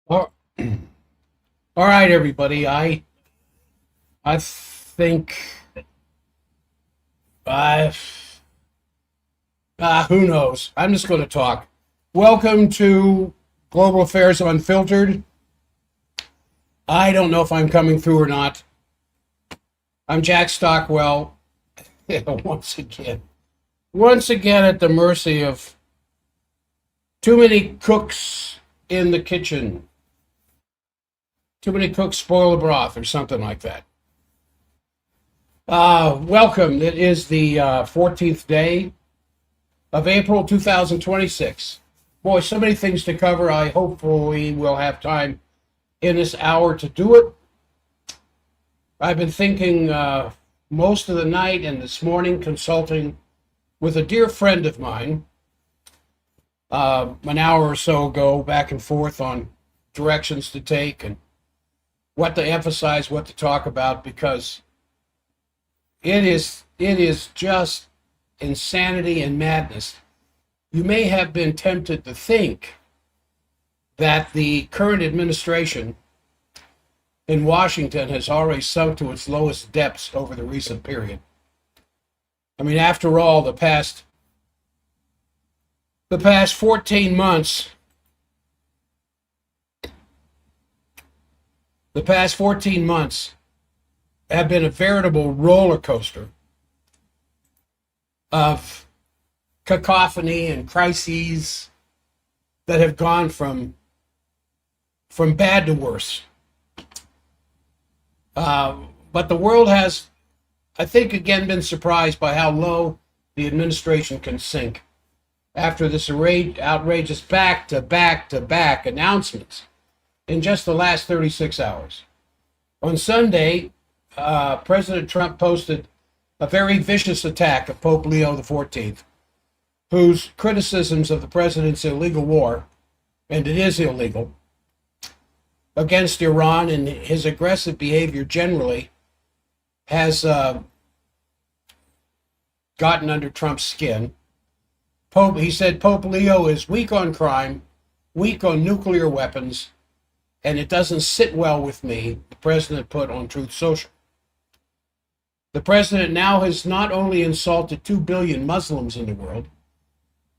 All all right, everybody. I think I who knows. I'm just going to talk. Welcome to Global Affairs Unfiltered. I don't know if I'm coming through or not. I'm Jack Stockwell. Once again at the mercy of too many cooks in the kitchen. Too many cooks spoil the broth, or something like that. Welcome. It is the 14th day of April 2026. Boy, so many things to cover. I hopefully will have time in this hour to do it. I've been thinking most of the night and this morning, consulting with a dear friend of mine an hour or so ago, back and forth on directions to take and what to emphasize, what to talk about, because it is just insanity and madness. You may have been tempted to think that the current administration in Washington has already sunk to its lowest depths over the recent period. I mean, after all, the past 14 months, have been a veritable roller coaster of cacophony and crises that have gone from bad to worse. But the world has, I think, again been surprised by how low the administration can sink after this outrageous back-to-back announcements in just the last 36 hours. On Sunday, President Trump posted a very vicious attack of Pope Leo XIV, whose criticisms of the president's illegal war, and it is illegal, against Iran and his aggressive behavior generally has gotten under Trump's skin. He said Pope Leo is weak on crime, weak on nuclear weapons, and it doesn't sit well with me, the president put on Truth Social. The president now has not only insulted 2 billion Muslims in the world,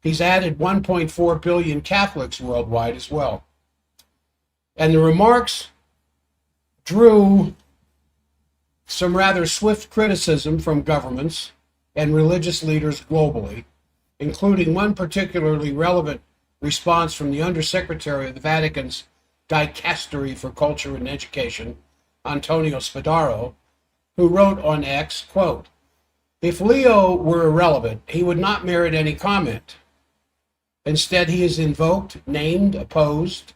he's added 1.4 billion Catholics worldwide as well. And the remarks drew some rather swift criticism from governments and religious leaders globally, including one particularly relevant response from the Undersecretary of the Vatican's Dicastery for Culture and Education, Antonio Spadaro, who wrote on X, quote, "If Leo were irrelevant, he would not merit any comment. Instead, he is invoked, named, opposed,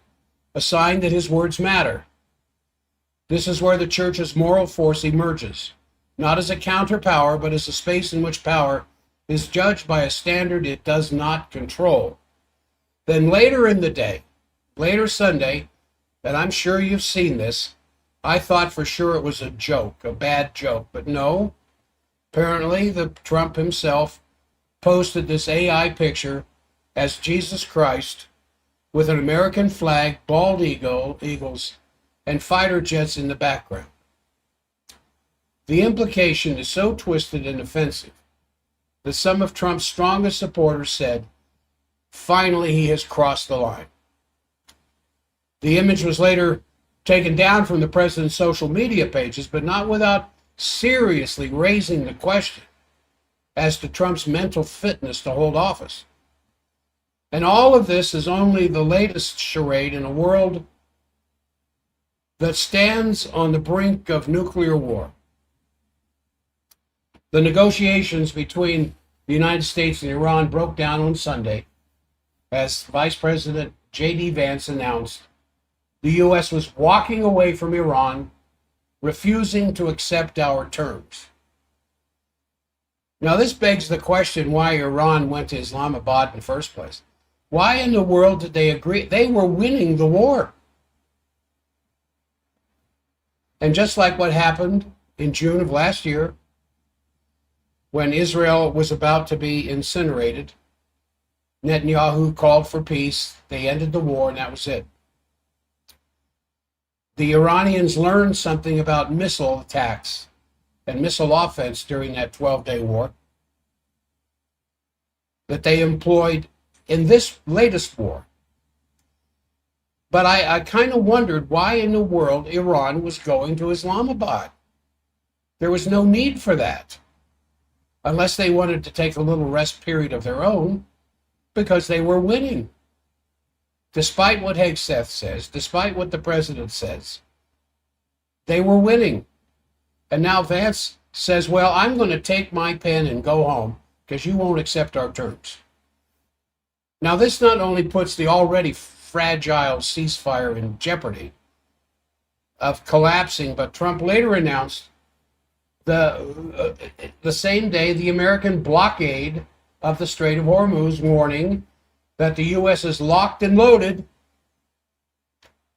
a sign that his words matter. This is where the church's moral force emerges, not as a counterpower, but as a space in which power is judged by a standard it does not control." Then later in the day, later Sunday, and I'm sure you've seen this, I thought for sure it was a joke, a bad joke, but no. Apparently, the Trump himself posted this AI picture as Jesus Christ with an American flag, bald eagles, and fighter jets in the background. The implication is so twisted and offensive that some of Trump's strongest supporters said, finally he has crossed the line. The image was later taken down from the president's social media pages, but not without seriously raising the question as to Trump's mental fitness to hold office. And all of this is only the latest charade in a world that stands on the brink of nuclear war. The negotiations between the United States and Iran broke down on Sunday as Vice President J.D. Vance announced the U.S. was walking away from Iran, refusing to accept our terms. Now, this begs the question why Iran went to Islamabad in the first place. Why in the world did they agree? They were winning the war. And just like what happened in June of last year, when Israel was about to be incinerated, Netanyahu called for peace, they ended the war, and that was it. the Iranians learned something about missile attacks and missile offense during that 12-day war that they employed in this latest war. But I kind of wondered why in the world Iran was going to Islamabad. There was no need for that, unless they wanted to take a little rest period of their own, because they were winning. Despite what Hegseth says, despite what the president says, they were winning. And now Vance says, well, I'm going to take my pen and go home because you won't accept our terms. Now, this not only puts the already fragile ceasefire in jeopardy of collapsing, but Trump later announced the same day the American blockade of the Strait of Hormuz, warning that the U.S. is locked and loaded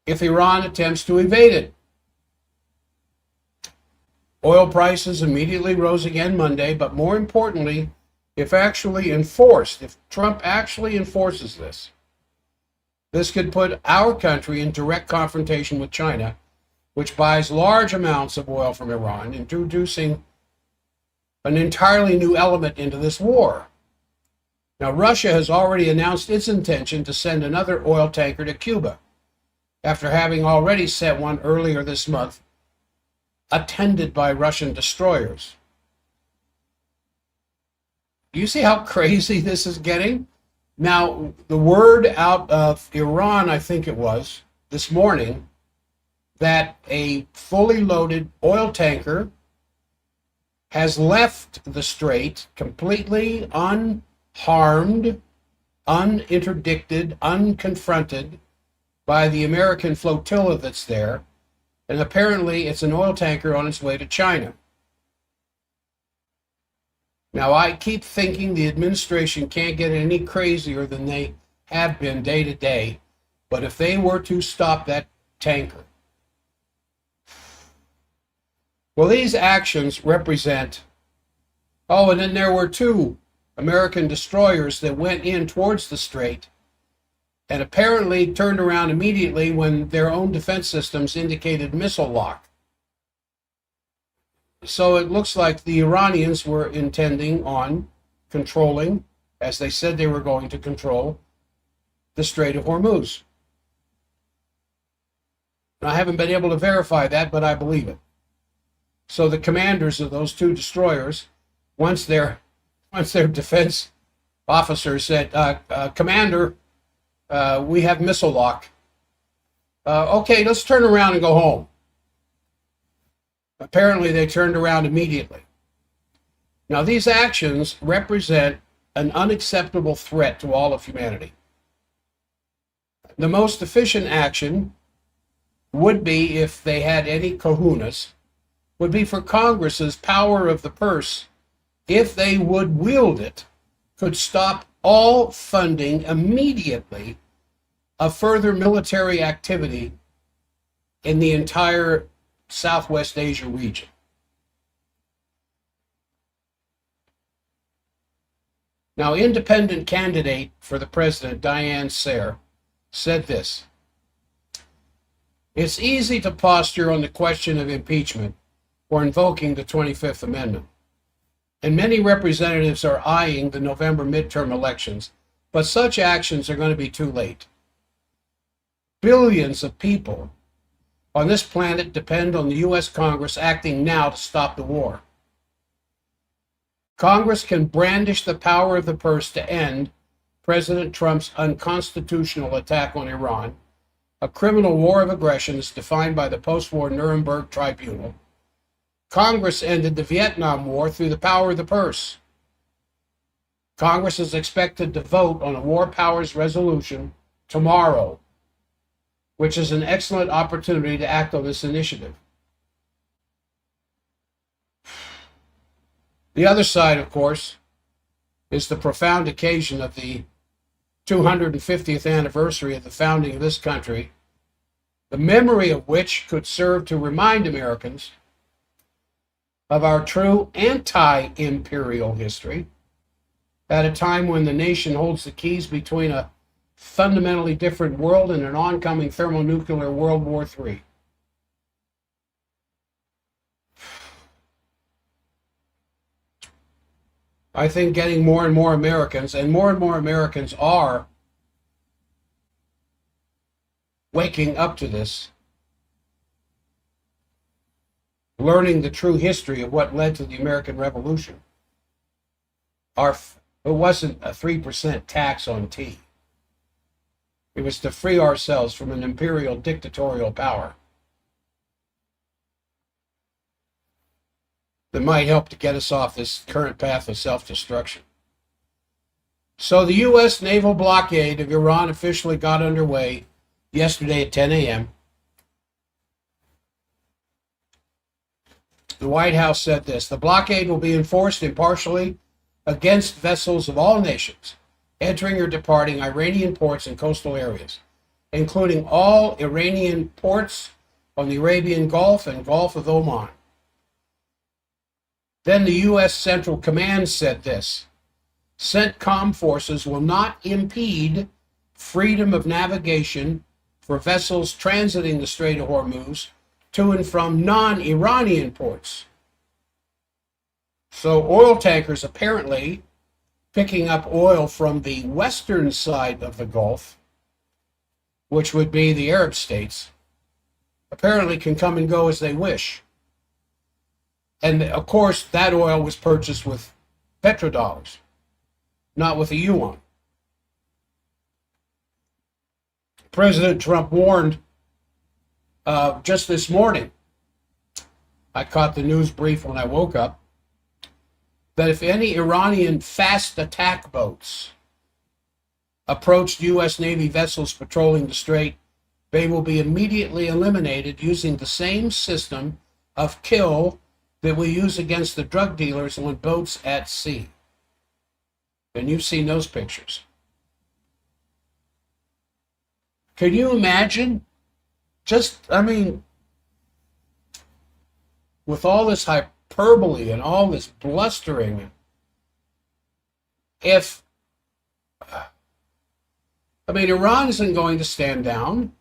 if Iran attempts to evade it. Oil prices immediately rose again Monday, but more importantly, if Trump actually enforces this could put our country in direct confrontation with China, which buys large amounts of oil from Iran, introducing an entirely new element into this war. Now, Russia has already announced its intention to send another oil tanker to Cuba, after having already sent one earlier this month, attended by Russian destroyers. Do you see how crazy this is getting? Now, the word out of Iran, I think it was, this morning, that a fully loaded oil tanker has left the strait completely unharmed, uninterdicted, unconfronted by the American flotilla that's there, and apparently it's an oil tanker on its way to China. Now, I keep thinking the administration can't get any crazier than they have been day to day, but if they were to stop that tanker, well, these actions represent, and then there were 2 American destroyers that went in towards the strait and apparently turned around immediately when their own defense systems indicated missile lock. So it looks like the Iranians were intending on controlling, as they said they were going to control, the Strait of Hormuz. I haven't been able to verify that, but I believe it. So the commanders of those 2 destroyers, once their defense officers said, Commander, we have missile lock. Okay, let's turn around and go home. Apparently, they turned around immediately. Now, these actions represent an unacceptable threat to all of humanity. The most efficient action would be, if they had any kahunas, would be for Congress's power of the purse, if they would wield it, could stop all funding immediately of further military activity in the entire Southwest Asia region. Now, independent candidate for the president, Diane Sayre, said this: "It's easy to posture on the question of impeachment or invoking the 25th Amendment. And many representatives are eyeing the November midterm elections, but such actions are going to be too late. Billions of people on this planet depend on the U.S. Congress acting now to stop the war. Congress can brandish the power of the purse to end President Trump's unconstitutional attack on Iran, a criminal war of aggression as defined by the post-war Nuremberg Tribunal. Congress ended the Vietnam War through the power of the purse. Congress is expected to vote on a war powers resolution tomorrow, which is an excellent opportunity to act on this initiative." The other side, of course, is the profound occasion of the 250th anniversary of the founding of this country, the memory of which could serve to remind Americans of our true anti-imperial history at a time when the nation holds the keys between a fundamentally different world and an oncoming thermonuclear World War III. I think getting more and more Americans, and more Americans are waking up to this, learning the true history of what led to the American Revolution. It wasn't a 3% tax on tea. It was to free ourselves from an imperial dictatorial power that might help to get us off this current path of self-destruction. So the U.S. naval blockade of Iran officially got underway yesterday at 10 a.m. The White House said this: the blockade will be enforced impartially against vessels of all nations entering or departing Iranian ports and coastal areas, including all Iranian ports on the Arabian Gulf and Gulf of Oman. Then the U.S. Central Command said this: CENTCOM forces will not impede freedom of navigation for vessels transiting the Strait of Hormuz to and from non-Iranian ports. So oil tankers apparently picking up oil from the western side of the Gulf, which would be the Arab states, apparently can come and go as they wish. And of course, that oil was purchased with petrodollars, not with a yuan. President Trump warned just this morning, I caught the news brief when I woke up, that if any Iranian fast attack boats approached U.S. Navy vessels patrolling the strait, they will be immediately eliminated using the same system of kill that we use against the drug dealers on boats at sea. And you've seen those pictures. Can you imagine? With all this hyperbole and all this blustering, Iran isn't going to stand down.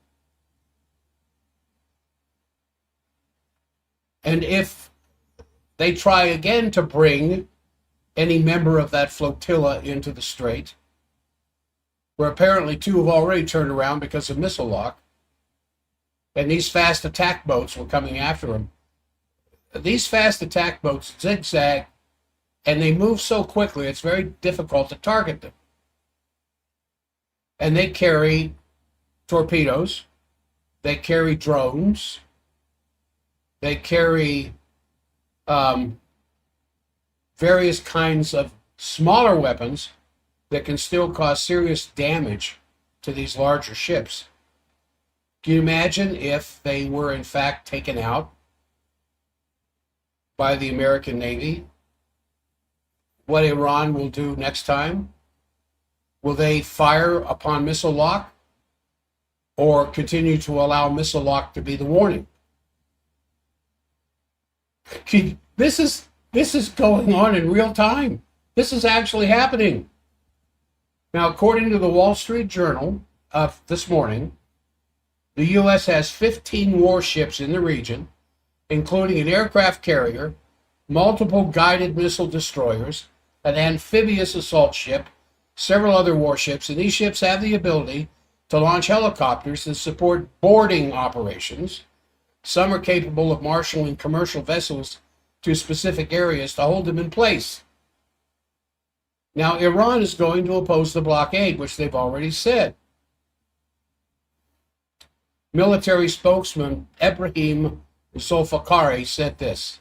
And if they try again to bring any member of that flotilla into the strait, where apparently two have already turned around because of missile lock, and these fast attack boats were coming after them. These fast attack boats zigzag, and they move so quickly it's very difficult to target them. And they carry torpedoes, they carry drones, they carry various kinds of smaller weapons that can still cause serious damage to these larger ships. Can you imagine if they were in fact taken out by the American Navy? What Iran will do next time? Will they fire upon missile lock or continue to allow missile lock to be the warning? This is going on in real time. This is actually happening. Now, according to the Wall Street Journal of this morning, the U.S. has 15 warships in the region, including an aircraft carrier, multiple guided missile destroyers, an amphibious assault ship, several other warships, and these ships have the ability to launch helicopters that support boarding operations. Some are capable of marshaling commercial vessels to specific areas to hold them in place. Now, Iran is going to oppose the blockade, which they've already said. Military spokesman Ebrahim Zolfakari said this: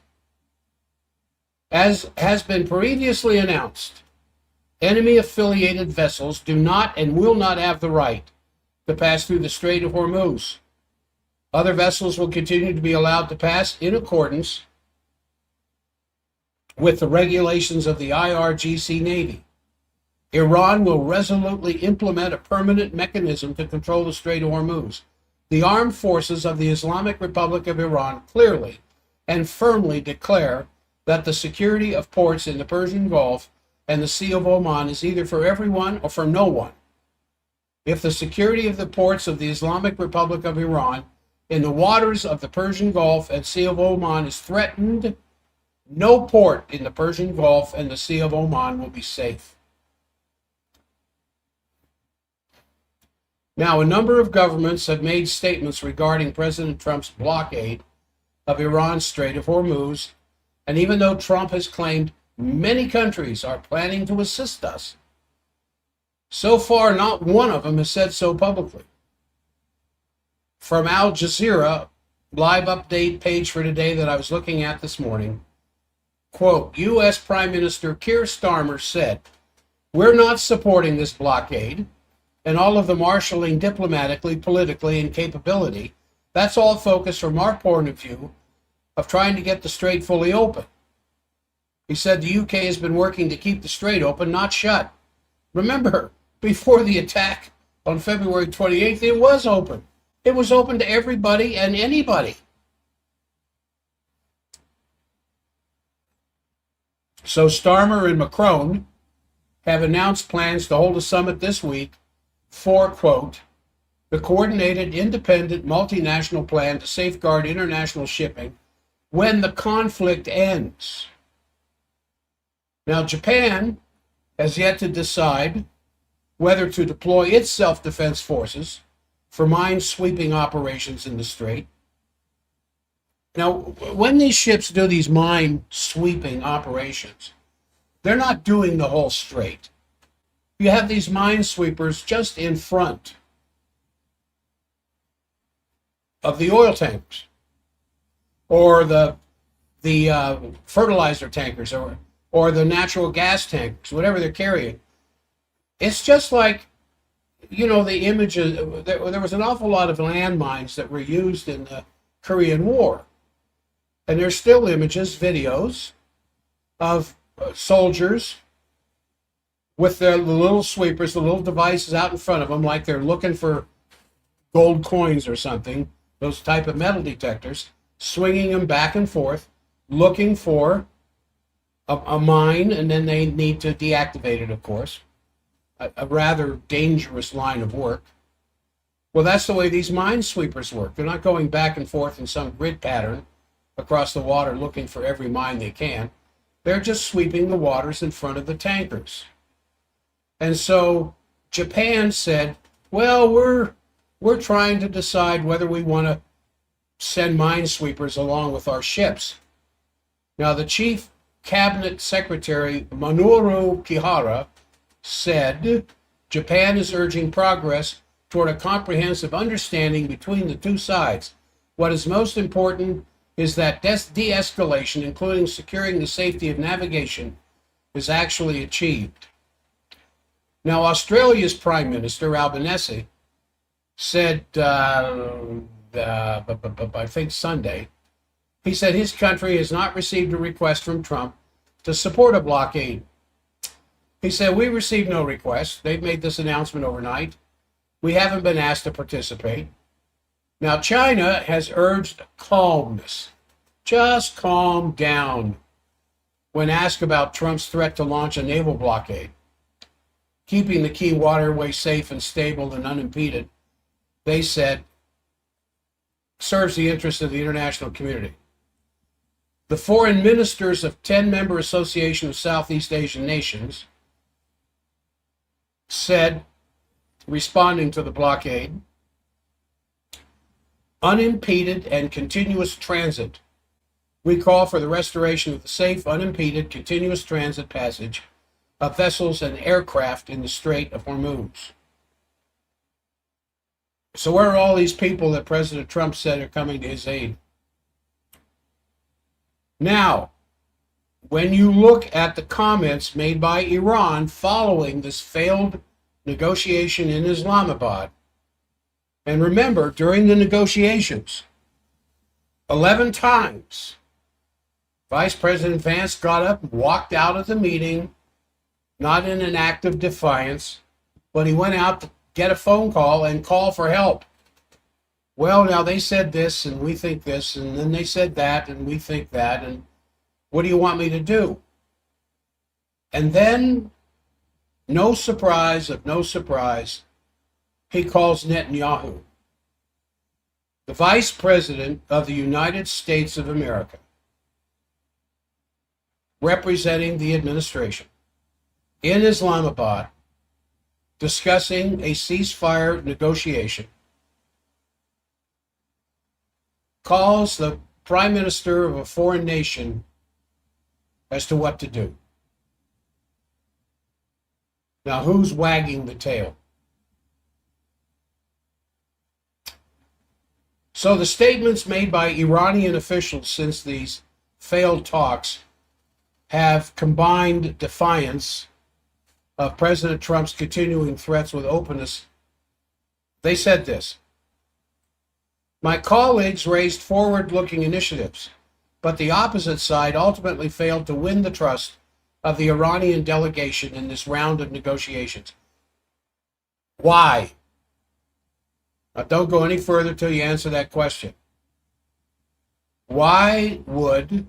as has been previously announced, enemy-affiliated vessels do not and will not have the right to pass through the Strait of Hormuz. Other vessels will continue to be allowed to pass in accordance with the regulations of the IRGC Navy. Iran will resolutely implement a permanent mechanism to control the Strait of Hormuz. The armed forces of the Islamic Republic of Iran clearly and firmly declare that the security of ports in the Persian Gulf and the Sea of Oman is either for everyone or for no one. If the security of the ports of the Islamic Republic of Iran in the waters of the Persian Gulf and Sea of Oman is threatened, No port in the Persian Gulf and the Sea of Oman will be safe. Now, a number of governments have made statements regarding President Trump's blockade of Iran's Strait of Hormuz, and even though Trump has claimed many countries are planning to assist us, so far not one of them has said so publicly. From Al Jazeera, live update page for today that I was looking at this morning, quote, U.S. Prime Minister Keir Starmer said, "We're not supporting this blockade and all of the marshalling diplomatically, politically, and capability. That's all focused from our point of view of trying to get the strait fully open." He said the UK has been working to keep the strait open, not shut. Remember, before the attack on February 28th, it was open. It was open to everybody and anybody. So Starmer and Macron have announced plans to hold a summit this week for, quote, the coordinated, independent, multinational plan to safeguard international shipping when the conflict ends. Now, Japan has yet to decide whether to deploy its self-defense forces for mine-sweeping operations in the strait. Now, when these ships do these mine-sweeping operations, they're not doing the whole strait. You have these minesweepers just in front of the oil tankers or the fertilizer tankers or the natural gas tankers, whatever they're carrying. It's just like, you know, the images. There was an awful lot of landmines that were used in the Korean War. And there's still images, videos of soldiers with their little sweepers, the little devices out in front of them, like they're looking for gold coins or something, those type of metal detectors, swinging them back and forth, looking for a mine, and then they need to deactivate it, of course. A rather dangerous line of work. Well, that's the way these minesweepers work. They're not going back and forth in some grid pattern across the water looking for every mine they can. They're just sweeping the waters in front of the tankers. And so Japan said, well, we're trying to decide whether we want to send minesweepers along with our ships. Now, the Chief Cabinet Secretary Minoru Kihara said Japan is urging progress toward a comprehensive understanding between the two sides. What is most important is that de-escalation, including securing the safety of navigation, is actually achieved. Now, Australia's Prime Minister, Albanese, said, I think Sunday, he said his country has not received a request from Trump to support a blockade. He said, we received no request. They've made this announcement overnight. We haven't been asked to participate. Now, China has urged calmness. Just calm down when asked about Trump's threat to launch a naval blockade. Keeping the key waterway safe and stable and unimpeded, they said, serves the interests of the international community. The foreign ministers of 10-member Association of Southeast Asian Nations said, responding to the blockade, unimpeded and continuous transit. We call for the restoration of the safe, unimpeded, continuous transit passage of vessels and aircraft in the Strait of Hormuz. So where are all these people that President Trump said are coming to his aid? Now, when you look at the comments made by Iran following this failed negotiation in Islamabad, and remember, during the negotiations, 11 times, Vice President Vance got up and walked out of the meeting, not in an act of defiance, but he went out to get a phone call and call for help. Well, now they said this, and we think this, and then they said that, and we think that, and what do you want me to do? And then, no surprise of no surprise, he calls Netanyahu, the Vice President of the United States of America, representing the administration in Islamabad discussing a ceasefire negotiation, calls the prime minister of a foreign nation as to what to do. Now, who's wagging the tail? So the statements made by Iranian officials since these failed talks have combined defiance of President Trump's continuing threats with openness. They said this: "My colleagues raised forward-looking initiatives, but the opposite side ultimately failed to win the trust of the Iranian delegation in this round of negotiations." Why? Now, don't go any further till you answer that question. Why would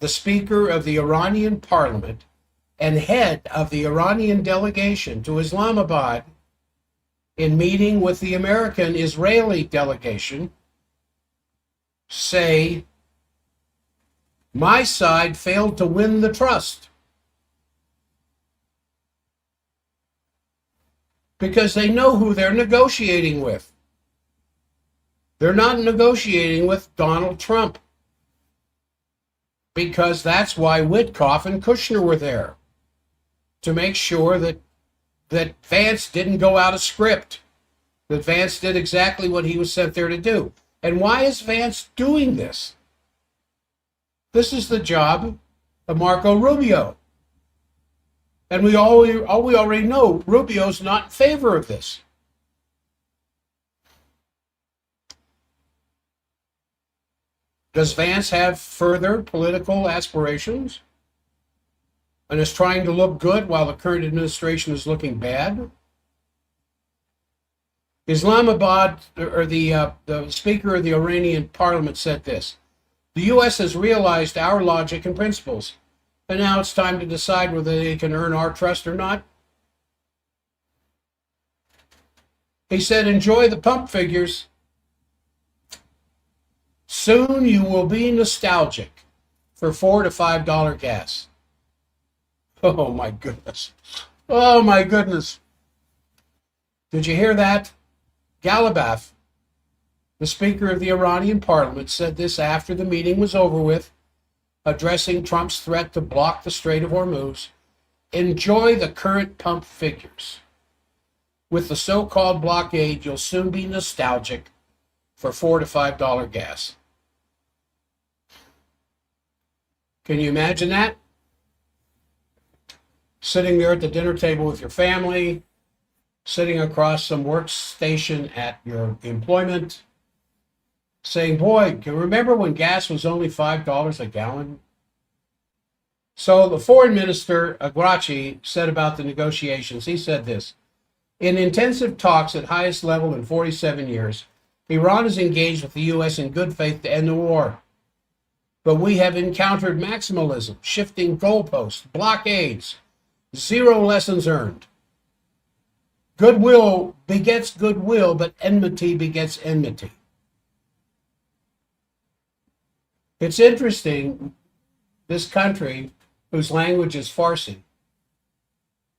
the Speaker of the Iranian Parliament and head of the Iranian delegation to Islamabad, in meeting with the American Israeli delegation, say, "My side failed to win the trust"? Because they know who they're negotiating with. They're not negotiating with Donald Trump. Because that's why Witkoff and Kushner were there, to make sure that Vance didn't go out of script, that Vance did exactly what he was sent there to do. And why is Vance doing this? This is the job of Marco Rubio. And we already know Rubio's not in favor of this. Does Vance have further political aspirations and is trying to look good while the current administration is looking bad? Islamabad, or the Speaker of the Iranian Parliament, said this: "The U.S. has realized our logic and principles, and now it's time to decide whether they can earn our trust or not." He said, "Enjoy the pump figures. Soon you will be nostalgic for $4 to $5 gas." Oh my goodness. Oh my goodness. Did you hear that? Galibaf, the Speaker of the Iranian Parliament, said this after the meeting was over with, addressing Trump's threat to block the Strait of Hormuz. "Enjoy the current pump figures. With the so-called blockade, you'll soon be nostalgic for $4 to $5 gas." Can you imagine that? Sitting there at the dinner table with your family, sitting across some workstation at your employment, saying, "Boy, can you remember when gas was only $5 a gallon?" So the foreign minister, Agrachi, said about the negotiations, he said this: "In intensive talks at highest level in 47 years, Iran is engaged with the U.S. in good faith to end the war. But we have encountered maximalism, shifting goalposts, blockades, zero lessons earned. Goodwill begets goodwill, but enmity begets enmity." It's interesting, this country, whose language is Farsi,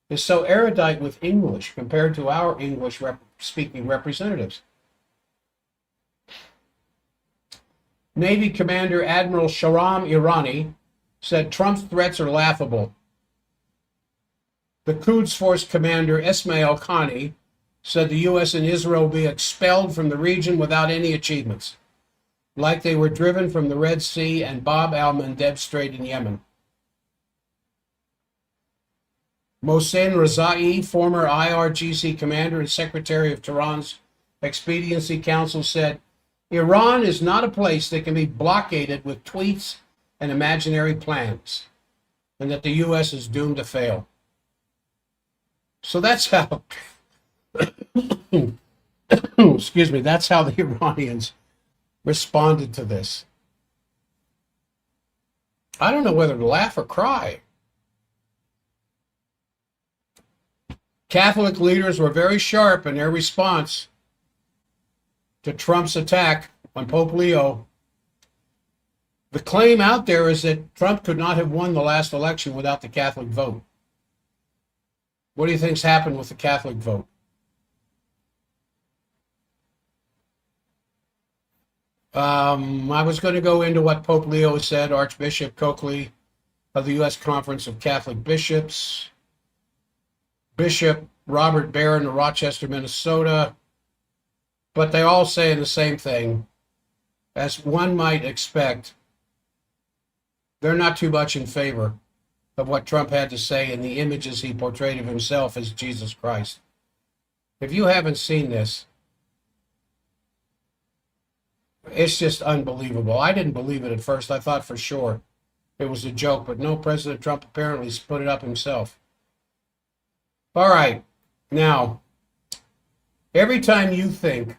is so erudite with English compared to our English-speaking representatives. Navy Commander Admiral Shahram Irani said Trump's threats are laughable. The Quds Force Commander Ismail Khani said the U.S. and Israel will be expelled from the region without any achievements, like they were driven from the Red Sea and Bab al-Mandeb Strait in Yemen. Mohsen Rezai, former IRGC commander and secretary of Tehran's Expediency Council, said, "Iran is not a place that can be blockaded with tweets and imaginary plans, and that the U.S. is doomed to fail." So that's how, excuse me, that's how the Iranians responded to this. I don't know whether to laugh or cry. Catholic leaders were very sharp in their response to Trump's attack on Pope Leo. The claim out there is that Trump could not have won the last election without the Catholic vote. What do you think's happened with the Catholic vote? I was going to go into what Pope Leo said, Archbishop Coakley of the U.S. Conference of Catholic Bishops, Bishop Robert Barron of Rochester, Minnesota, but they all say the same thing. As one might expect, they're not too much in favor of what Trump had to say and the images he portrayed of himself as Jesus Christ. If you haven't seen this, it's just unbelievable. I didn't believe it at first. I thought for sure it was a joke, but no, President Trump apparently put it up himself. All right, now, every time you think,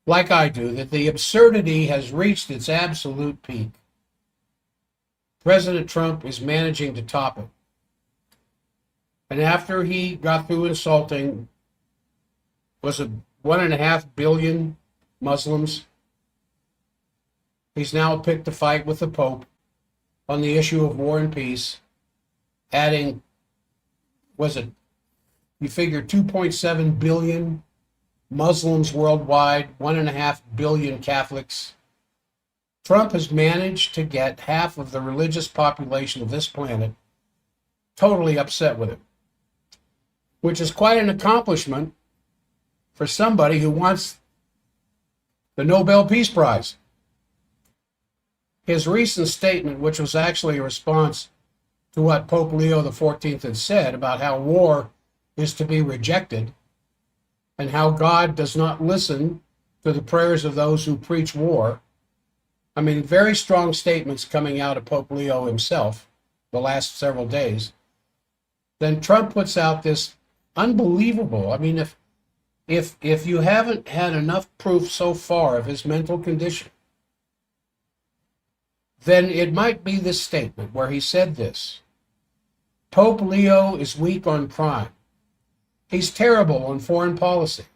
like I do, that the absurdity has reached its absolute peak, President Trump is managing to top it. And after he got through insulting, was it 1.5 billion Muslims, he's now picked a fight with the Pope on the issue of war and peace, adding, was it, you figure 2.7 billion Muslims worldwide, 1.5 billion Catholics. Trump has managed to get half of the religious population of this planet totally upset with him, which is quite an accomplishment for somebody who wants the Nobel Peace Prize. His recent statement, which was actually a response to what Pope Leo XIV had said about how war is to be rejected and how God does not listen to the prayers of those who preach war. I mean, very strong statements coming out of Pope Leo himself the last several days. Then Trump puts out this unbelievable, I mean, if you haven't had enough proof so far of his mental condition, then it might be this statement where he said this: Pope Leo is weak on crime. He's terrible on foreign policy.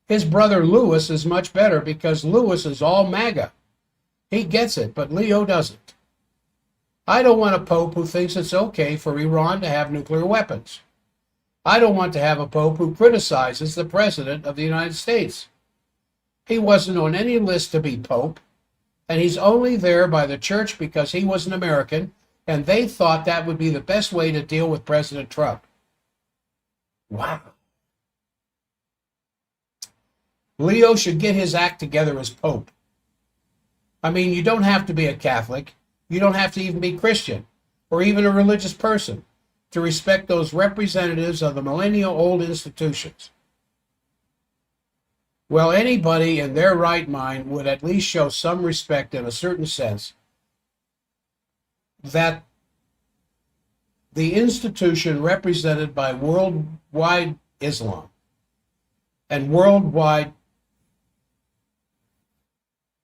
His brother Louis is much better because Louis is all MAGA. He gets it, but Leo doesn't. I don't want a pope who thinks it's okay for Iran to have nuclear weapons. I don't want to have a pope who criticizes the president of the United States. He wasn't on any list to be pope, and he's only there by the church because he was an American, and they thought that would be the best way to deal with President Trump. Wow. Leo should get his act together as pope. I mean, you don't have to be a Catholic. You don't have to even be Christian or even a religious person to respect those representatives of the millennial-old institutions. Well, anybody in their right mind would at least show some respect in a certain sense that the institution represented by worldwide Islam and worldwide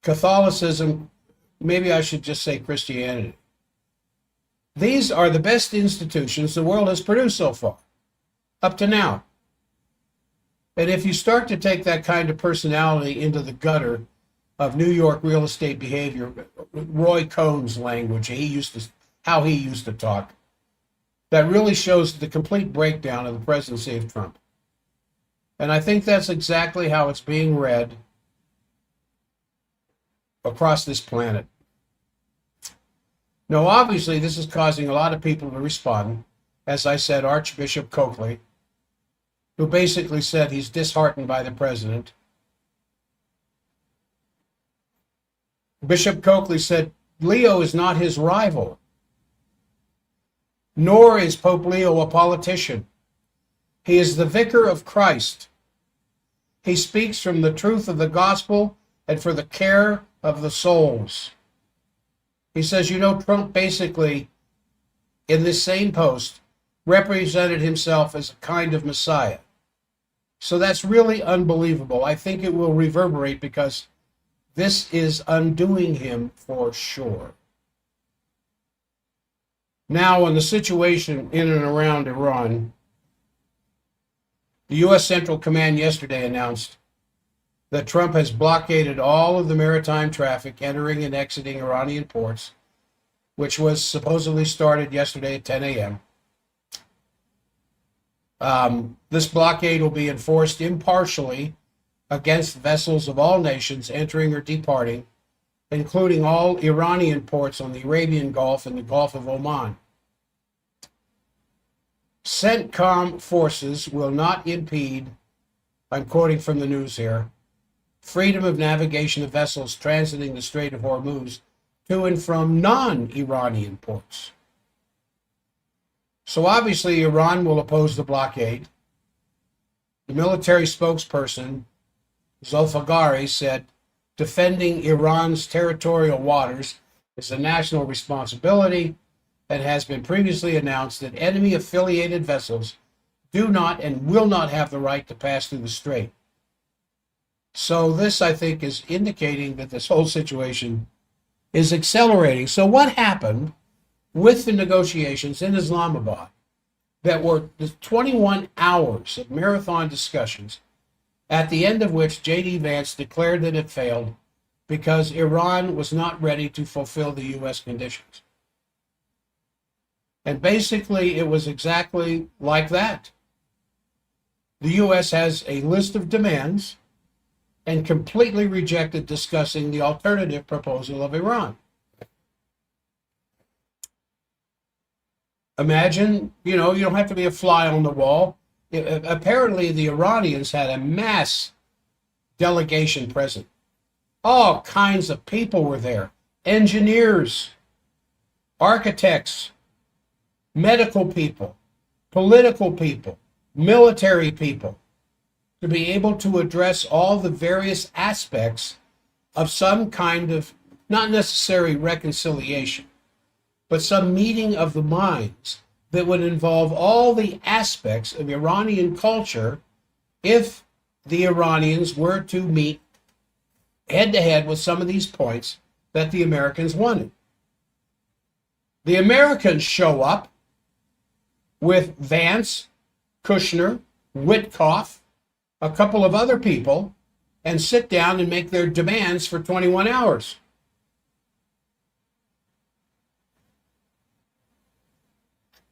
Catholicism, maybe I should just say Christianity. These are the best institutions the world has produced so far, up to now. And if you start to take that kind of personality into the gutter of New York real estate behavior, Roy Cohn's language, how he used to talk, that really shows the complete breakdown of the presidency of Trump. And I think that's exactly how it's being read across this planet. Now, obviously, this is causing a lot of people to respond. As I said, Archbishop Coakley, who basically said he's disheartened by the president. Bishop Coakley said, Leo is not his rival, nor is Pope Leo a politician. He is the vicar of Christ. He speaks from the truth of the gospel and for the care of the souls. He says, Trump basically, in this same post, represented himself as a kind of Messiah. So that's really unbelievable. I think it will reverberate because this is undoing him for sure. Now, on the situation in and around Iran, the U.S. Central Command yesterday announced that Trump has blockaded all of the maritime traffic entering and exiting Iranian ports, which was supposedly started yesterday at 10 a.m. This blockade will be enforced impartially against vessels of all nations entering or departing, including all Iranian ports on the Arabian Gulf and the Gulf of Oman. CENTCOM forces will not impede, I'm quoting from the news here, freedom of navigation of vessels transiting the Strait of Hormuz to and from non-Iranian ports. So obviously Iran will oppose the blockade. The military spokesperson, Zolfagari, said defending Iran's territorial waters is a national responsibility and has been previously announced that enemy-affiliated vessels do not and will not have the right to pass through the strait. So this, I think, is indicating that this whole situation is accelerating. So what happened with the negotiations in Islamabad that were the 21 hours of marathon discussions, at the end of which J.D. Vance declared that it failed because Iran was not ready to fulfill the U.S. conditions? And basically, it was exactly like that. The U.S. has a list of demands and completely rejected discussing the alternative proposal of Iran. Imagine, you don't have to be a fly on the wall. Apparently, the Iranians had a mass delegation present. All kinds of people were there. Engineers, architects, medical people, political people, military people, to be able to address all the various aspects of some kind of, not necessary reconciliation, but some meeting of the minds that would involve all the aspects of Iranian culture if the Iranians were to meet head-to-head with some of these points that the Americans wanted. The Americans show up with Vance, Kushner, Witkoff, a couple of other people, and sit down and make their demands for 21 hours.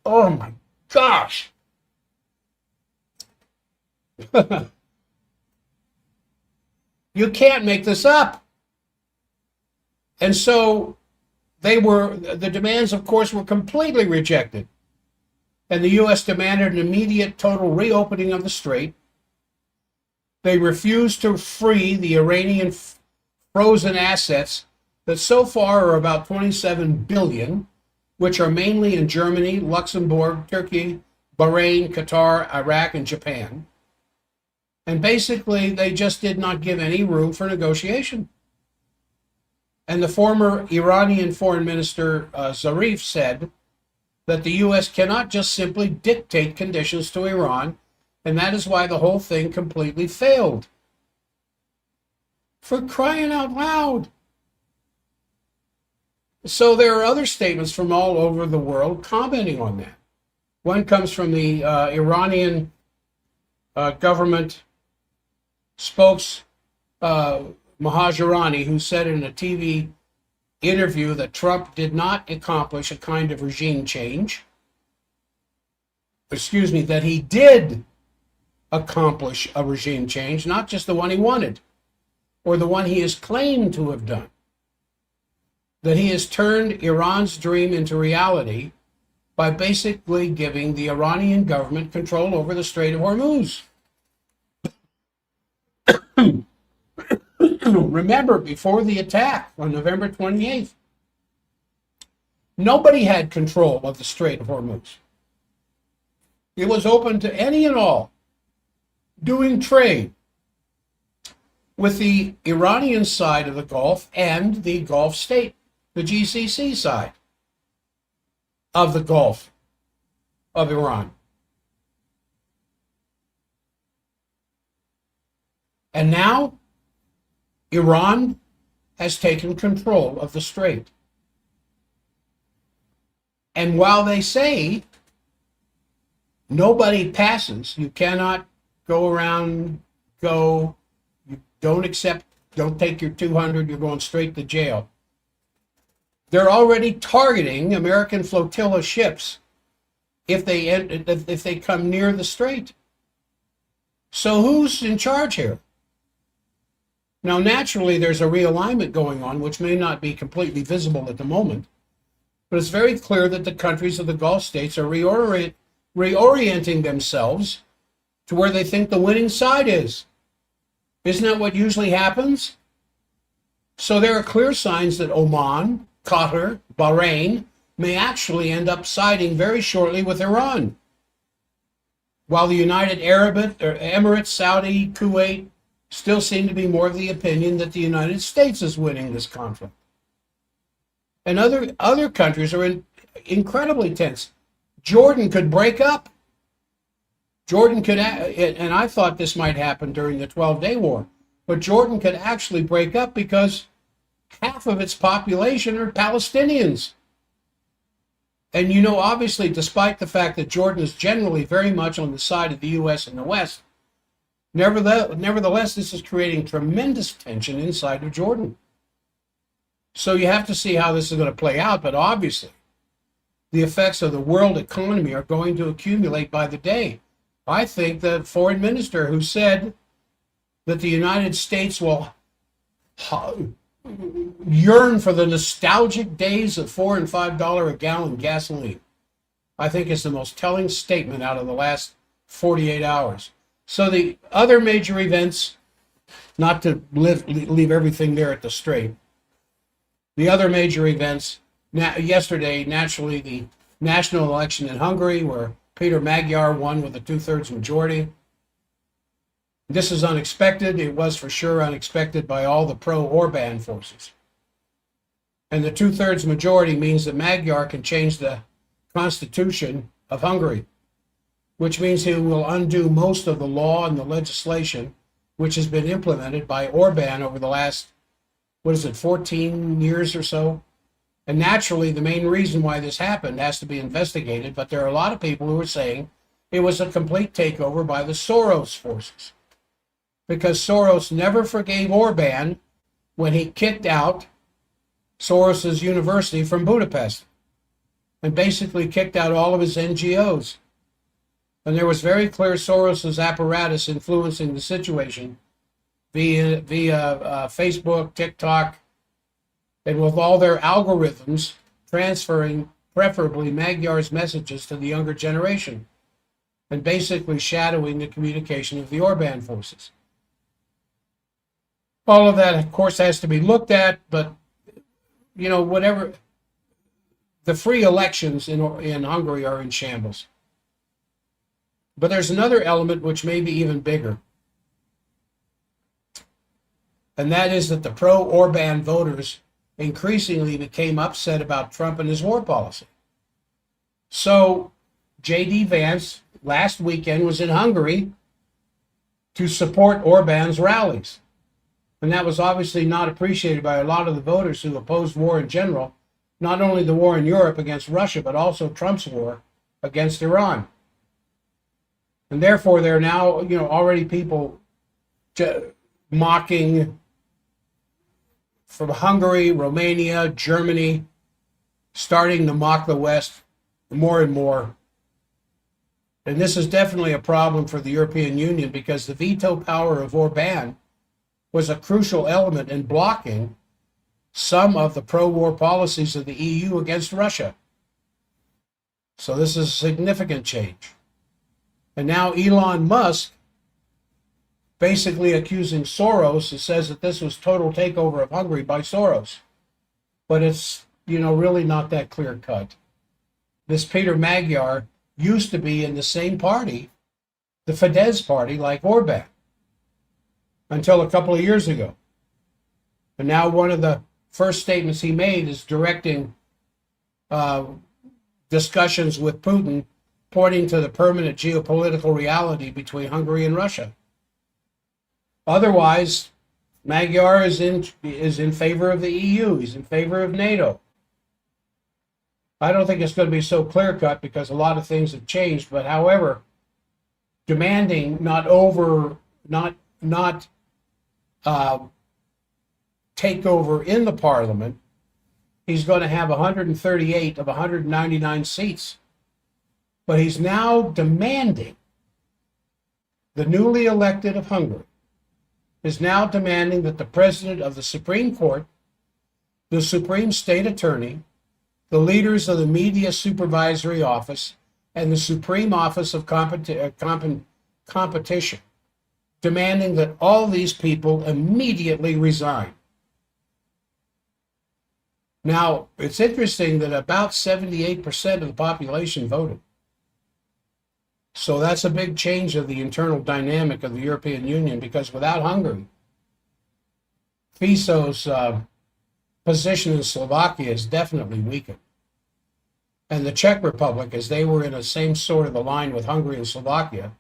Oh my gosh. You can't make this up. And so the demands, of course, were completely rejected. And the U.S. demanded an immediate total reopening of the strait. They refused to free the Iranian frozen assets that so far are about 27 billion, which are mainly in Germany, Luxembourg, Turkey, Bahrain, Qatar, Iraq, and Japan. And basically, they just did not give any room for negotiation. And the former Iranian Foreign Minister Zarif said that the U.S. cannot just simply dictate conditions to Iran, and that is why the whole thing completely failed. For crying out loud. So there are other statements from all over the world commenting on that. One comes from the Iranian government spokes, Mahajirani, who said in a TV interview that Trump did not accomplish a kind of regime change. That he did accomplish a regime change, not just the one he wanted or the one he is claimed to have done. That he has turned Iran's dream into reality by basically giving the Iranian government control over the Strait of Hormuz. Remember, before the attack on November 28th, nobody had control of the Strait of Hormuz. It was open to any and all doing trade with the Iranian side of the Gulf and the Gulf state, the GCC side of the Gulf of Iran. And now Iran has taken control of the strait. And while they say nobody passes, you cannot go around, don't take your 200, you're going straight to jail. They're already targeting American flotilla ships if they come near the strait. So who's in charge here? Now, naturally, there's a realignment going on, which may not be completely visible at the moment, but it's very clear that the countries of the Gulf states are reorienting themselves to where they think the winning side is. Isn't that what usually happens? So there are clear signs that Oman, Qatar, Bahrain may actually end up siding very shortly with Iran, while the United Arab Emirates, Saudi, Kuwait still seem to be more of the opinion that the United States is winning this conflict. And other countries are incredibly tense. Jordan could break up. Jordan could, and I thought this might happen during the 12-day war, but Jordan could actually break up because half of its population are Palestinians. And you know, obviously, despite the fact that Jordan is generally very much on the side of the U.S. and the West, nevertheless, this is creating tremendous tension inside of Jordan. So you have to see how this is going to play out, but obviously, the effects of the world economy are going to accumulate by the day. I think the foreign minister who said that the United States will yearn for the nostalgic days of $4 and $5 a gallon gasoline, I think is the most telling statement out of the last 48 hours. So the other major events, not to leave everything there at the strait, the other major events, yesterday, naturally, the national election in Hungary, where Peter Magyar won with a 2/3 majority. This is unexpected. It was for sure unexpected by all the pro-Orban forces. And the 2/3 majority means that Magyar can change the constitution of Hungary, which means he will undo most of the law and the legislation which has been implemented by Orban over the last, 14 years or so. And naturally, the main reason why this happened has to be investigated, but there are a lot of people who are saying it was a complete takeover by the Soros forces, because Soros never forgave Orban when he kicked out Soros's university from Budapest and basically kicked out all of his NGOs. And there was very clear Soros's apparatus influencing the situation via Facebook, TikTok, and with all their algorithms transferring preferably Magyar's messages to the younger generation and basically shadowing the communication of the Orban forces. All of that, of course, has to be looked at, but, you know, whatever, the free elections in Hungary are in shambles. But there's another element which may be even bigger, and that is that the pro-Orban voters increasingly became upset about Trump and his war policy. So J.D. Vance last weekend was in Hungary to support Orban's rallies. And that was obviously not appreciated by a lot of the voters who opposed war in general, not only the war in Europe against Russia, but also Trump's war against Iran. And therefore, there are now, you know, already people mocking from Hungary, Romania, Germany, starting to mock the West more and more. And this is definitely a problem for the European Union, because the veto power of Orban was a crucial element in blocking some of the pro-war policies of the EU against Russia. So this is a significant change. And now Elon Musk basically accusing Soros, and says that this was total takeover of Hungary by Soros. But it's, you know, really not that clear cut. This Peter Magyar used to be in the same party, the Fidesz party, like Orban, until a couple of years ago. And now one of the first statements he made is directing discussions with Putin, pointing to the permanent geopolitical reality between Hungary and Russia. Otherwise, Magyar is in favor of the EU. He's in favor of NATO. I don't think it's going to be so clear-cut, because a lot of things have changed. But however, demanding not uh, takeover in the parliament, he's going to have 138 of 199 seats. But he's now demanding, the newly elected of Hungary is now demanding that the president of the Supreme Court, the Supreme State Attorney, the leaders of the Media Supervisory Office, and the Supreme Office of Competition, demanding that all these people immediately resign. Now, it's interesting that about 78% of the population voted. So that's a big change of the internal dynamic of the European Union, because without Hungary, Fico's position in Slovakia is definitely weakened. And the Czech Republic, as they were in the same sort of a line with Hungary and Slovakia,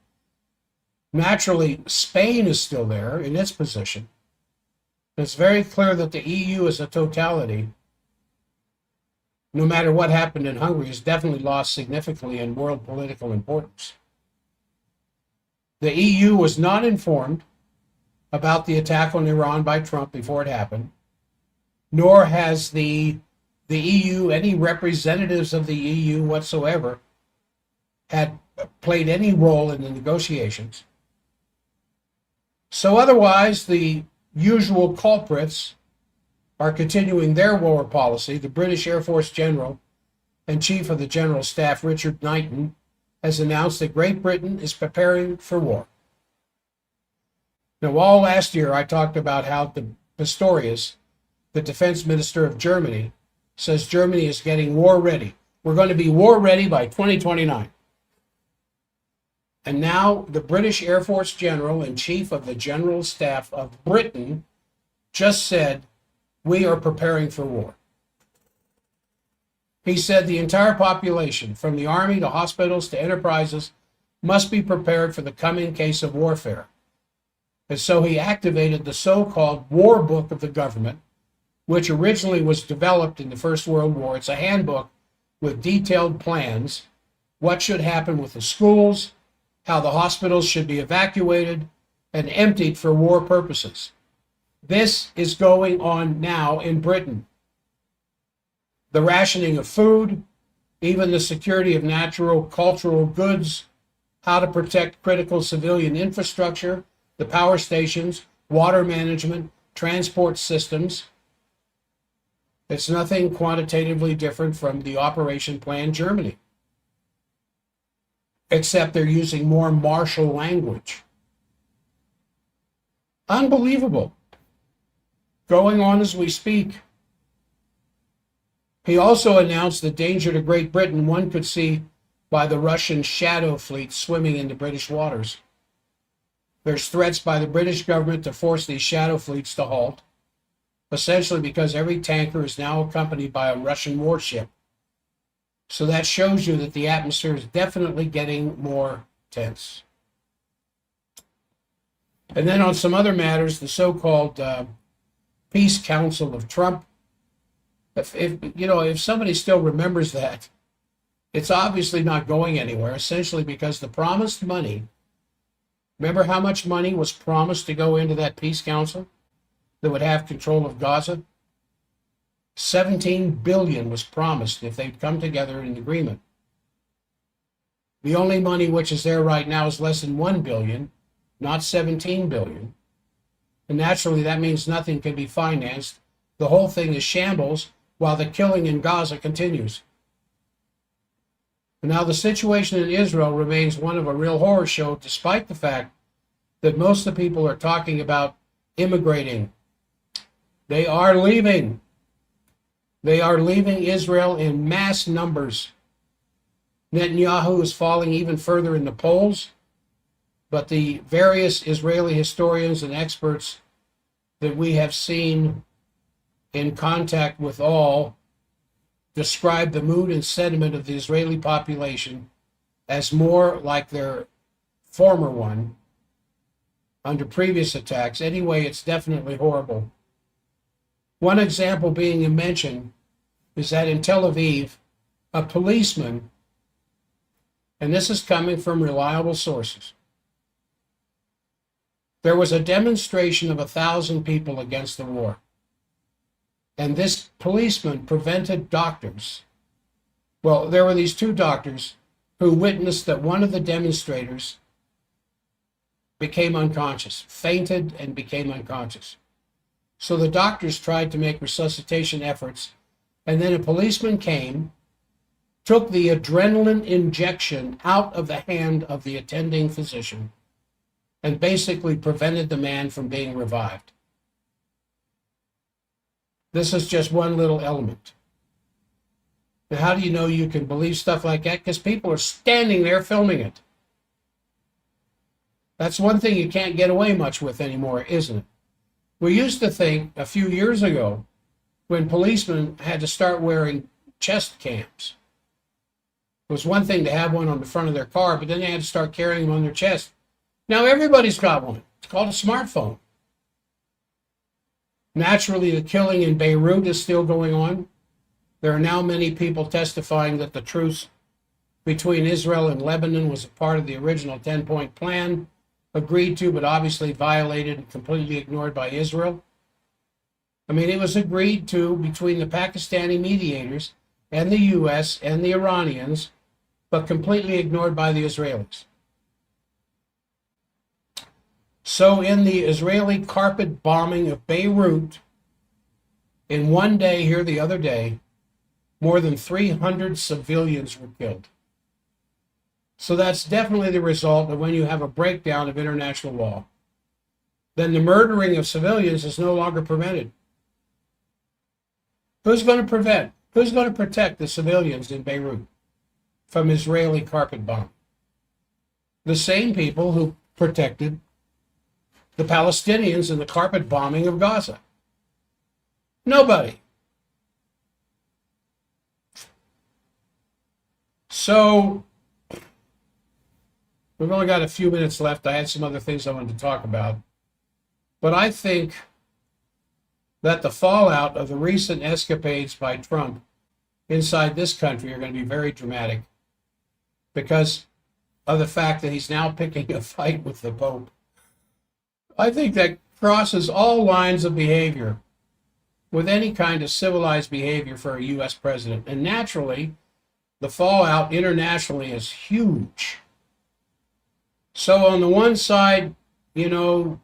naturally Spain is still there in its position. It's very clear that the EU as a totality, no matter what happened in Hungary, has definitely lost significantly in world political importance. The EU was not informed about the attack on Iran by Trump before it happened, nor has the EU, any representatives of the EU whatsoever, had played any role in the negotiations. So otherwise, the usual culprits are continuing their war policy. The British Air Force General and Chief of the General Staff, Richard Knighton, has announced that Great Britain is preparing for war. Now, all last year, I talked about how the Pistorius, the defense minister of Germany, says Germany is getting war ready. We're going to be war ready by 2029. And now the British Air Force General and Chief of the General Staff of Britain just said, we are preparing for war. He said the entire population, from the army to hospitals to enterprises, must be prepared for the coming case of warfare. And so he activated the so-called War Book of the government, which originally was developed in the First World War. It's a handbook with detailed plans, what should happen with the schools, how the hospitals should be evacuated and emptied for war purposes. This is going on now in Britain. The rationing of food, even the security of natural cultural goods, how to protect critical civilian infrastructure, the power stations, water management, transport systems. It's nothing quantitatively different from the Operation Plan Germany, except they're using more martial language. Unbelievable. Going on as we speak. He also announced the danger to Great Britain one could see by the Russian shadow fleet swimming into British waters. There's threats by the British government to force these shadow fleets to halt, essentially because every tanker is now accompanied by a Russian warship. So that shows you that the atmosphere is definitely getting more tense. And then on some other matters, the so-called Peace Council of Trump, if somebody still remembers that, it's obviously not going anywhere, essentially because the promised money, remember how much money was promised to go into that Peace Council that would have control of Gaza? 17 billion was promised if they'd come together in agreement. The only money which is there right now is less than 1 billion, not 17 billion. And naturally, that means nothing can be financed. The whole thing is shambles while the killing in Gaza continues. And now the situation in Israel remains one of a real horror show, despite the fact that most of the people are talking about immigrating. They are leaving. They are leaving Israel in mass numbers. Netanyahu is falling even further in the polls, but the various Israeli historians and experts that we have seen in contact with all describe the mood and sentiment of the Israeli population as more like their former one under previous attacks. Anyway, it's definitely horrible. One example being mentioned is that in Tel Aviv, a policeman, and this is coming from reliable sources, There was a demonstration of 1,000 people against the war. And this policeman prevented doctors. Well, there were these two doctors who witnessed that one of the demonstrators became unconscious, fainted and became unconscious. So the doctors tried to make resuscitation efforts, and then a policeman came, took the adrenaline injection out of the hand of the attending physician, and basically prevented the man from being revived. This is just one little element. And how do you know you can believe stuff like that? Because people are standing there filming it. That's one thing you can't get away much with anymore, isn't it? We used to think a few years ago when policemen had to start wearing chest cams. It was one thing to have one on the front of their car, but then they had to start carrying them on their chest. Now everybody's got one. It's called a smartphone. Naturally, the killing in Beirut is still going on. There are now many people testifying that the truce between Israel and Lebanon was a part of the original 10-point plan, agreed to, but obviously violated and completely ignored by Israel. I mean, it was agreed to between the Pakistani mediators and the U.S. and the Iranians, but completely ignored by the Israelis. So in the Israeli carpet bombing of Beirut, in one day here the other day, more than 300 civilians were killed. So that's definitely the result of when you have a breakdown of international law. Then the murdering of civilians is no longer prevented. Who's going to prevent? Who's going to protect the civilians in Beirut from Israeli carpet bomb? The same people who protected the Palestinians in the carpet bombing of Gaza. Nobody. So we've only got a few minutes left. I had some other things I wanted to talk about. But I think that the fallout of the recent escapades by Trump inside this country are going to be very dramatic because of the fact that he's now picking a fight with the Pope. I think that crosses all lines of behavior with any kind of civilized behavior for a U.S. president. And naturally, the fallout internationally is huge. So on the one side, you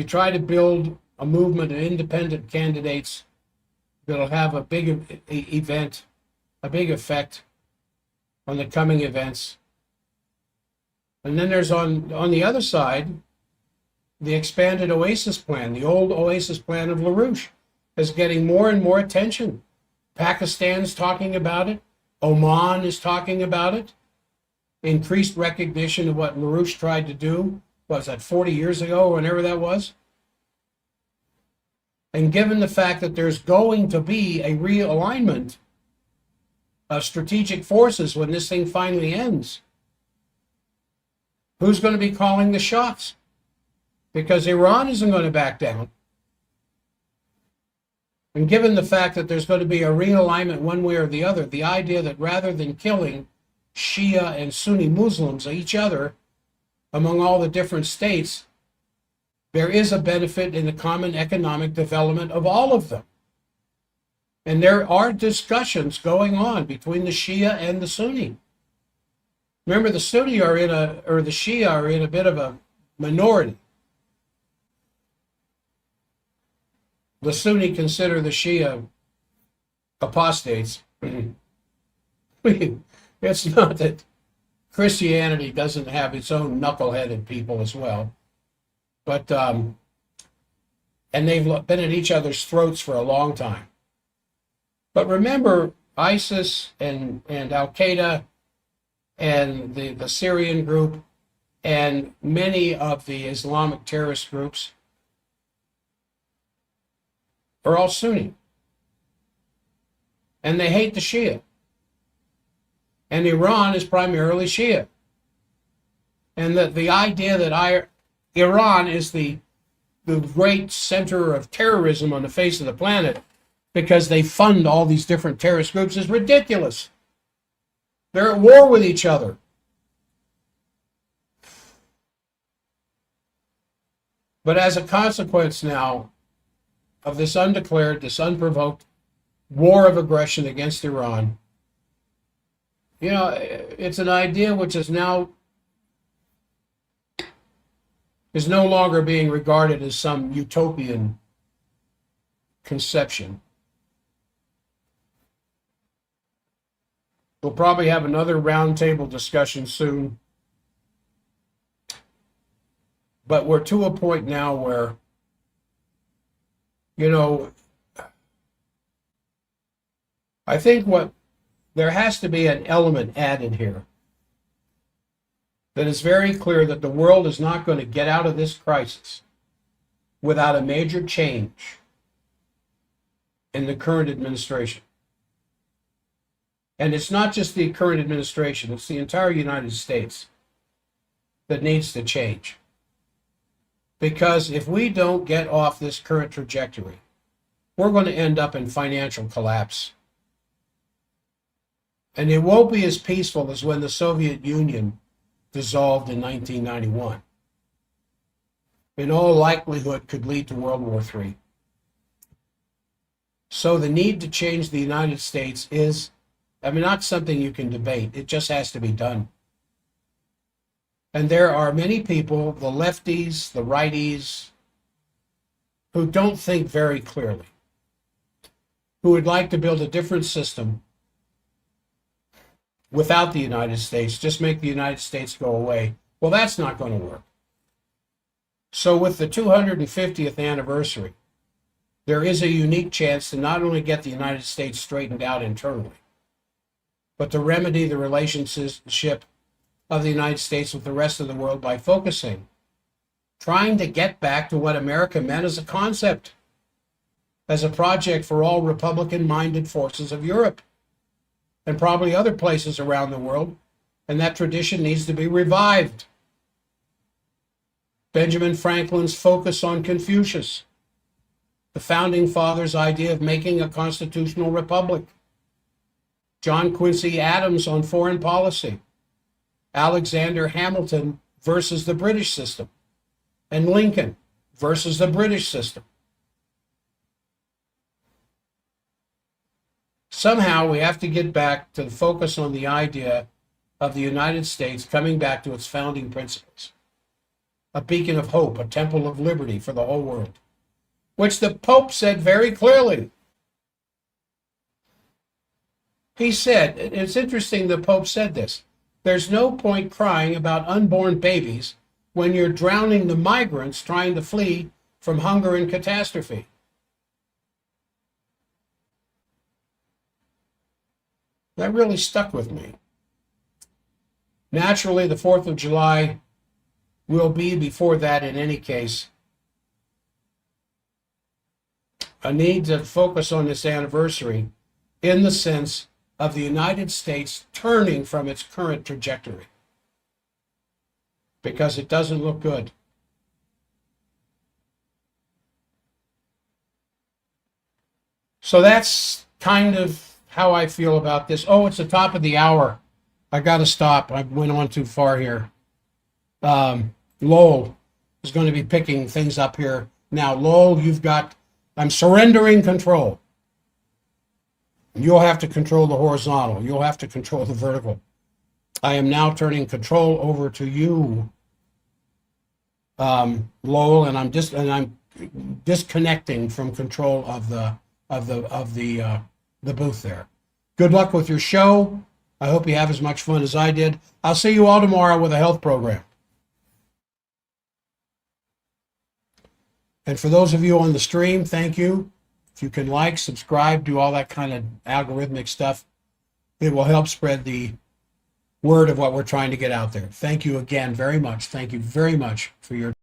try to build a movement of independent candidates that'll have a big event, a big effect on the coming events. And then there's on the other side, the expanded Oasis plan. The old Oasis plan of LaRouche is getting more and more attention. Pakistan's talking about it. Oman is talking about it. Increased recognition of what LaRouche tried to do, what was that, 40 years ago, or whenever that was? And given the fact that there's going to be a realignment of strategic forces when this thing finally ends, who's going to be calling the shots? Because Iran isn't going to back down. And given the fact that there's going to be a realignment one way or the other, the idea that rather than killing Shia and Sunni Muslims each other among all the different states, there is a benefit in the common economic development of all of them. And there are discussions going on between the Shia and the Sunni. Remember, the Sunni are the Shia are in a bit of a minority. The Sunni consider the Shia apostates. It's not that Christianity doesn't have its own knuckleheaded people as well. But, and they've been at each other's throats for a long time. But remember, ISIS and Al-Qaeda and the Syrian group and many of the Islamic terrorist groups are all Sunni. And they hate the Shia. And Iran is primarily Shia. And the idea that Iran is the great center of terrorism on the face of the planet because they fund all these different terrorist groups is ridiculous. They're at war with each other. But as a consequence now of this undeclared, this unprovoked war of aggression against Iran, it's an idea which is no longer being regarded as some utopian conception. We'll probably have another roundtable discussion soon. But we're to a point now where, I think there has to be an element added here that is very clear that the world is not going to get out of this crisis without a major change in the current administration. And it's not just the current administration, it's the entire United States that needs to change. Because if we don't get off this current trajectory, we're going to end up in financial collapse. And it won't be as peaceful as when the Soviet Union dissolved in 1991. In all likelihood, could lead to World War III. So the need to change the United States is, not something you can debate. It just has to be done. And there are many people, the lefties, the righties, who don't think very clearly, who would like to build a different system without the United States, just make the United States go away. Well, that's not going to work. So with the 250th anniversary, there is a unique chance to not only get the United States straightened out internally, but to remedy the relationship of the United States with the rest of the world by trying to get back to what America meant as a concept, as a project for all Republican-minded forces of Europe and probably other places around the world, and that tradition needs to be revived. Benjamin Franklin's focus on Confucius, the Founding Fathers' idea of making a constitutional republic, John Quincy Adams on foreign policy, Alexander Hamilton versus the British system, and Lincoln versus the British system. Somehow we have to get back to the focus on the idea of the United States coming back to its founding principles. A beacon of hope, a temple of liberty for the whole world, which the Pope said very clearly. He said, it's interesting the Pope said this, there's no point crying about unborn babies when you're drowning the migrants trying to flee from hunger and catastrophe. That really stuck with me. Naturally, the 4th of July will be, before that in any case, a need to focus on this anniversary in the sense of the United States turning from its current trajectory, because it doesn't look good. So that's kind of how I feel about this. Oh, it's the top of the hour. I got to stop. I went on too far here. Lowell is going to be picking things up here. Now, Lowell, I'm surrendering control. You'll have to control the horizontal. You'll have to control the vertical. I am now turning control over to you, Lowell, and I'm disconnecting from control of the booth there. Good luck with your show. I hope you have as much fun as I did. I'll see you all tomorrow with a health program. And for those of you on the stream, thank you. If you can like, subscribe, do all that kind of algorithmic stuff, it will help spread the word of what we're trying to get out there. Thank you again very much. Thank you very much for your